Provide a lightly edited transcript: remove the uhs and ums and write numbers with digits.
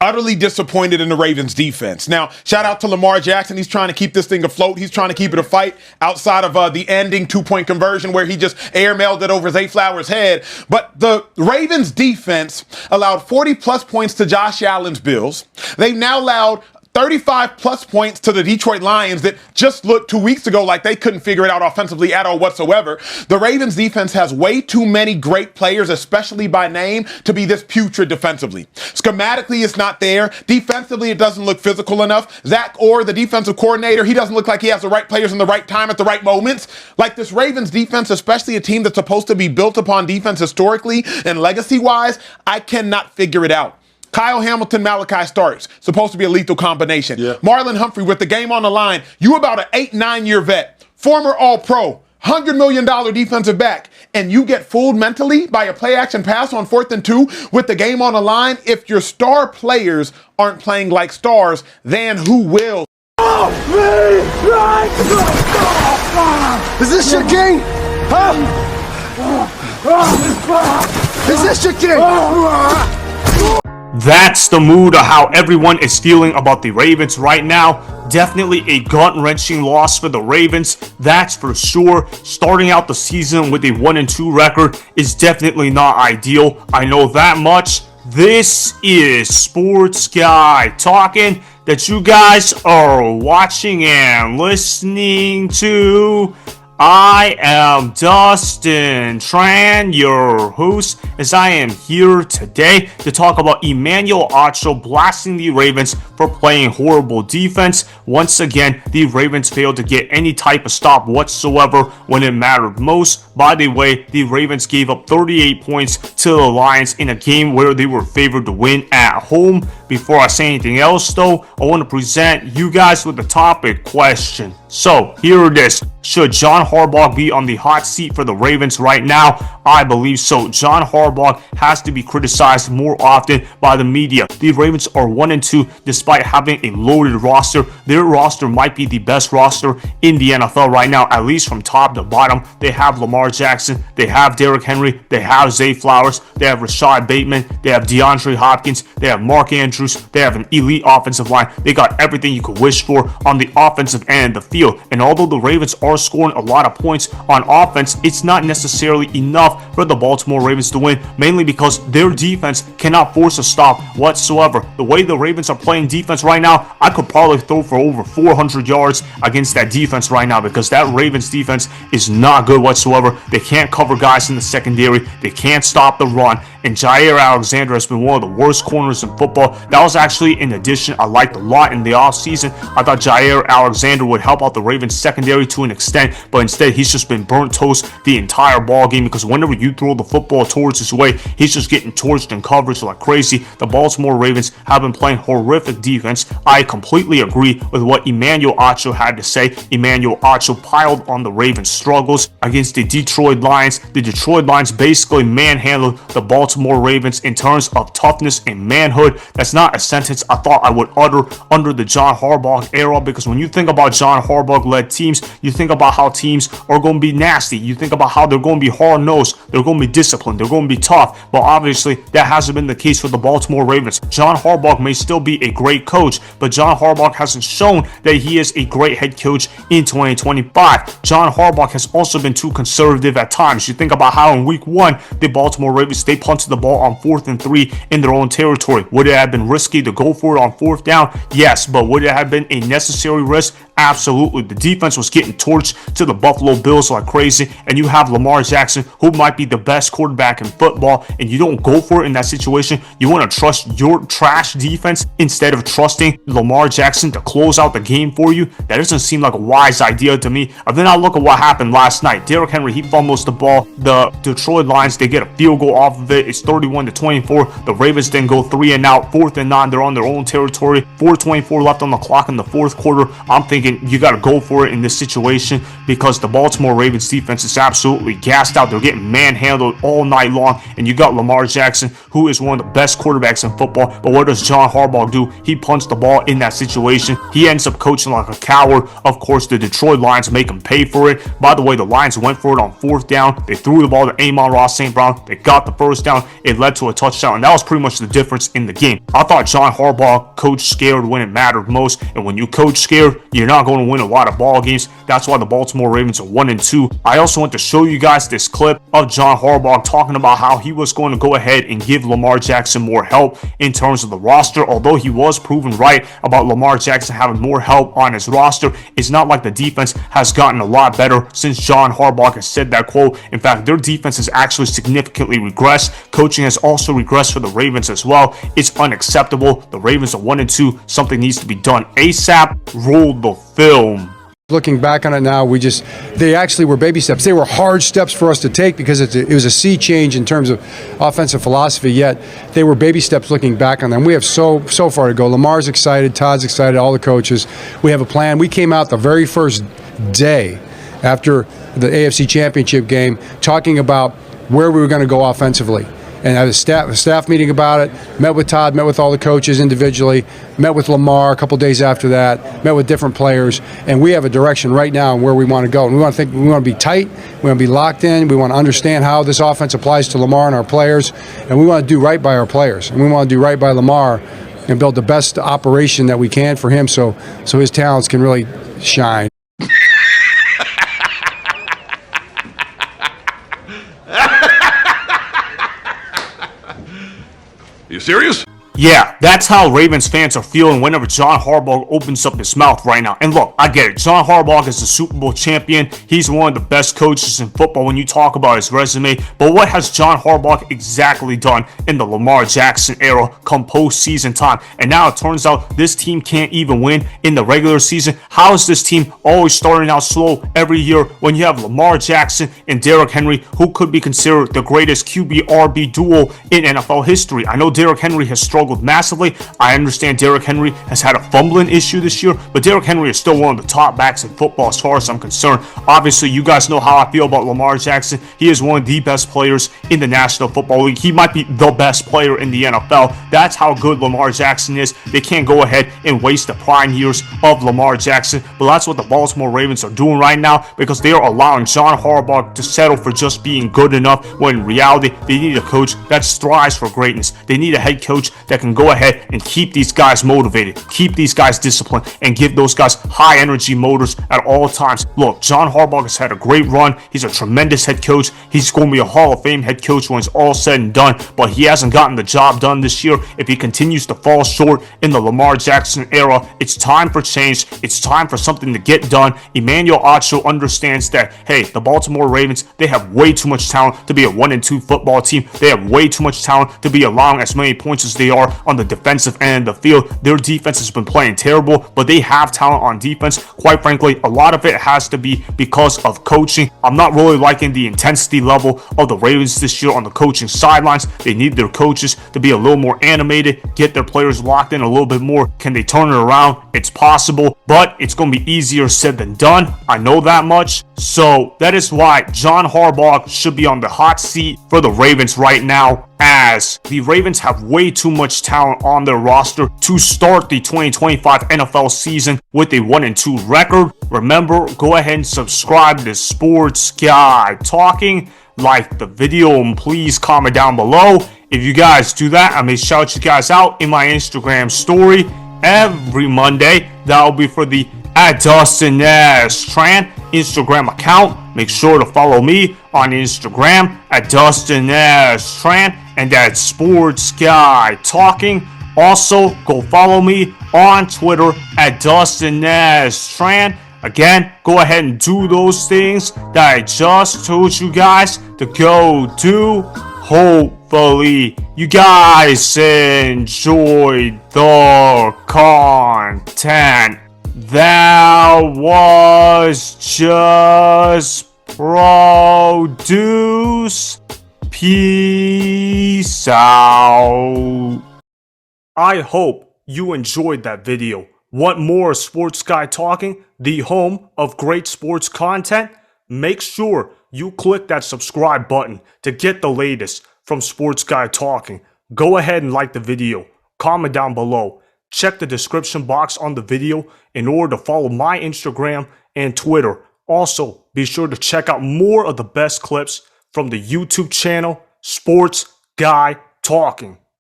Utterly disappointed in the Ravens defense. Now, shout out to Lamar Jackson. He's trying to keep this thing afloat. He's trying to keep it a fight outside of the ending 2-point conversion where he just airmailed it over Zay Flowers' head. But the Ravens defense allowed 40-plus points to Josh Allen's Bills. They've now allowed 35-plus points to the Detroit Lions that just looked 2 weeks ago like they couldn't figure it out offensively at all whatsoever. The Ravens defense has way too many great players, especially by name, to be this putrid defensively. Schematically, it's not there. Defensively, it doesn't look physical enough. Zach Orr, the defensive coordinator, he doesn't look like he has the right players in the right time at the right moments. Like this Ravens defense, especially a team that's supposed to be built upon defense historically and legacy-wise, I cannot figure it out. Kyle Hamilton, Malachi Starks, supposed to be a lethal combination. Yeah. Marlon Humphrey with the game on the line. You about an 8-9-year vet, former All-Pro, $100 million defensive back, and you get fooled mentally by a play-action pass on 4th and 2 with the game on the line. If your star players aren't playing like stars, then who will? Is this your game? Huh? Is this your game? That's the mood of how everyone is feeling about the Ravens right now. Definitely a gut-wrenching loss for the Ravens, that's for sure. Starting out the season with a 1-2 record is definitely not ideal. I know that much. This is Sports Guy talking that you guys are watching and listening to. I am Dustin Tran, your host, as I am here today to talk about Emmanuel Acho blasting the Ravens for playing horrible defense. Once again, the Ravens failed to get any type of stop whatsoever when it mattered most. By the way, the Ravens gave up 38 points to the Lions in a game where they were favored to win at home. Before I say anything else, though, I want to present you guys with the topic question. So, here it is. Should John Harbaugh be on the hot seat for the Ravens right now? I believe so. John Harbaugh has to be criticized more often by the media. The Ravens are 1-2 despite having a loaded roster. Their roster might be the best roster in the NFL right now, at least from top to bottom. They have Lamar Jackson, they have Derrick Henry, they have Zay Flowers, they have Rashod Bateman, they have DeAndre Hopkins, they have Mark Andrews, they have an elite offensive line. They got everything you could wish for on the offensive end of the field. And although the Ravens are scoring a lot of points on offense, it's not necessarily enough for the Baltimore Ravens to win, mainly because their defense cannot force a stop whatsoever. The way the Ravens are playing defense right now, I could probably throw for over 400 yards against that defense right now because that Ravens defense is not good whatsoever. They can't cover guys in the secondary. They can't stop the run. And Jaire Alexander has been one of the worst corners in football. That was actually an addition I liked a lot in the offseason. I thought Jaire Alexander would help out the Ravens secondary to an extent, but instead he's just been burnt toast the entire ball game because whenever you throw the football towards his way, he's just getting torched in coverage like crazy. The Baltimore Ravens have been playing horrific defense. I completely agree with what Emmanuel Acho had to say. Emmanuel Acho piled on the Ravens' struggles against the Detroit Lions. The Detroit Lions basically manhandled the Baltimore Ravens in terms of toughness and manhood. That's not a sentence I thought I would utter under the John Harbaugh era, because when you think about John Harbaugh-led teams, you think about how teams are going to be nasty. You think about how they're going to be hard-nosed, they're going to be disciplined, they're going to be tough. But obviously, that hasn't been the case for the Baltimore Ravens. John Harbaugh may still be a great coach, but John Harbaugh hasn't shown that he is a great head coach in 2025. John Harbaugh has also been too conservative at times. You think about how in week 1, the Baltimore Ravens, they punted the ball on 4th and 3 in their own territory. Would it have been risky to go for it on 4th down? Yes, but would it have been a necessary risk? Absolutely. The defense was getting torched to the Buffalo Bills like crazy, and you have Lamar Jackson, who might be the best quarterback in football, and you don't go for it in that situation. You want to trust your trash defense instead of trusting Lamar Jackson to close out the game for you. That doesn't seem like a wise idea to me. And then I look at what happened last night. Derrick Henry, he fumbles the ball. The Detroit Lions, they get a field goal off of it. It's 31-24. The Ravens then go 3 and out, 4th and 9. They're on their own territory. 4:24 left on the clock in the fourth quarter. I'm thinking, thinking you got to go for it in this situation because the Baltimore Ravens defense is absolutely gassed out. They're getting manhandled all night long, and you got Lamar Jackson, who is one of the best quarterbacks in football. But what does John Harbaugh do? He punts the ball in that situation. He ends up coaching like a coward. Of course, the Detroit Lions make him pay for it. By the way, the Lions went for it on 4th down. They threw the ball to Amon-Ra St. Brown. They got the first down. It led to a touchdown, and that was pretty much the difference in the game. I thought John Harbaugh coached scared when it mattered most, and when you coach scared, you're not going to win a lot of ball games. That's why the Baltimore Ravens are 1-2. I also want to show you guys this clip of John Harbaugh talking about how he was going to go ahead and give Lamar Jackson more help in terms of the roster. Although he was proven right about Lamar Jackson having more help on his roster, it's not like the defense has gotten a lot better since John Harbaugh has said that quote. In fact, their defense has actually significantly regressed. Coaching has also regressed for the Ravens as well. It's unacceptable. The Ravens are 1-2. Something needs to be done ASAP. Roll the film. Looking back on it now, they actually were baby steps. They were hard steps for us to take because it was a sea change in terms of offensive philosophy, yet they were baby steps looking back on them. We have so far to go. Lamar's excited, Todd's excited, all the coaches. We have a plan. We came out the very first day after the AFC Championship game talking about where we were going to go offensively. And had a staff meeting about it, met with Todd, met with all the coaches individually, met with Lamar a couple days after that, met with different players, and we have a direction right now on where we want to go. And we want to be tight, we want to be locked in, we want to understand how this offense applies to Lamar and our players, and we want to do right by our players, and we want to do right by Lamar and build the best operation that we can for him so his talents can really shine. You serious? Yeah, that's how Ravens fans are feeling whenever John Harbaugh opens up his mouth right now. And look, I get it. John Harbaugh is the Super Bowl champion. He's one of the best coaches in football when you talk about his resume. But what has John Harbaugh exactly done in the Lamar Jackson era come postseason time? And now it turns out this team can't even win in the regular season. How is this team always starting out slow every year when you have Lamar Jackson and Derrick Henry, who could be considered the greatest QB-RB duo in NFL history? I know Derrick Henry has struggled massively. I understand Derrick Henry has had a fumbling issue this year, but Derrick Henry is still one of the top backs in football as far as I'm concerned. Obviously, you guys know how I feel about Lamar Jackson. He is one of the best players in the National Football League. He might be the best player in the NFL. That's how good Lamar Jackson is. They can't go ahead and waste the prime years of Lamar Jackson, but that's what the Baltimore Ravens are doing right now because they are allowing John Harbaugh to settle for just being good enough when in reality, they need a coach that strives for greatness. They need a head coach that can go ahead and keep these guys motivated, keep these guys disciplined, and give those guys high energy motors at all times. Look, John Harbaugh has had a great run. He's a tremendous head coach. He's going to be a Hall of Fame head coach when it's all said and done, but he hasn't gotten the job done this year. If he continues to fall short in the Lamar Jackson era, it's time for change. It's time for something to get done. Emmanuel Acho understands that, hey, the Baltimore Ravens, they have way too much talent to be a 1-2 football team. They have way too much talent to be allowing as many points as they are on the defensive end of the field. Their defense has been playing terrible, but they have talent on defense. Quite frankly, a lot of it has to be because of coaching. I'm not really liking the intensity level of the Ravens this year on the coaching sidelines. They need their coaches to be a little more animated, get their players locked in a little bit more. Can they turn it around? It's possible, but it's going to be easier said than done. I know that much. So that is why John Harbaugh should be on the hot seat for the Ravens right now, as the Ravens have way too much talent on their roster to start the 2025 NFL season with a 1-2 record. Remember, go ahead and subscribe to Sports Guy Talking, like the video, and please comment down below. If you guys do that, I may shout you guys out in my Instagram story every Monday. That'll be for the @DustinNashTran Instagram account. Make sure to follow me on Instagram @DustinNashTran and at Sports Guy Talking. Also, go follow me on Twitter @DustinNashTran. Again, go ahead and do those things that I just told you guys to go do. Hopefully, you guys enjoyed the content that was just produced. Peace out. I hope you enjoyed that video. Want more Sports Guy Talking, the home of great sports content? Make sure you click that subscribe button to get the latest from Sports Guy Talking. Go ahead and like the video, comment down below, check the description box on the video in order to follow my Instagram and Twitter. Also, be sure to check out more of the best clips from the YouTube channel, Sports Guy Talking.